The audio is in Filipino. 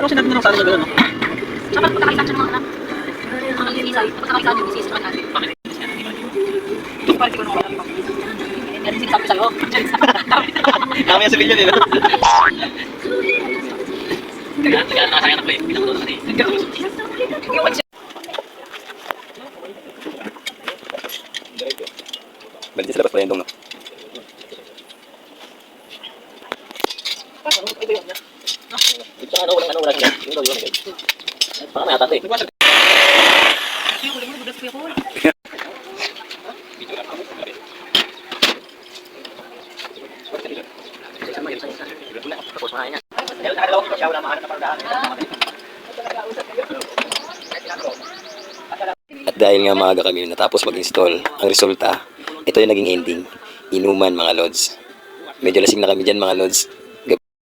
kasi natin na sa atin na gano'n, no? Saka pagkakailan siya ng mga anak. Ang inisay, pagkakailan yung isis naman natin. Parang siguro naman natin. Yan yung sinasabi sa'yo. Kami yung civilian, eh, no? Kaya nakasayang ako eh. Hindi naman naman eh. Balik sa labas pa yung dong, no? Ito walang siya. Yung daw yun, eh. Baka may atat, eh. At dahil nga maaga kami natapos mag-install, ang resulta, ito yung naging ending. Inuman mga lods. Medyo lasing na kami dyan mga lods.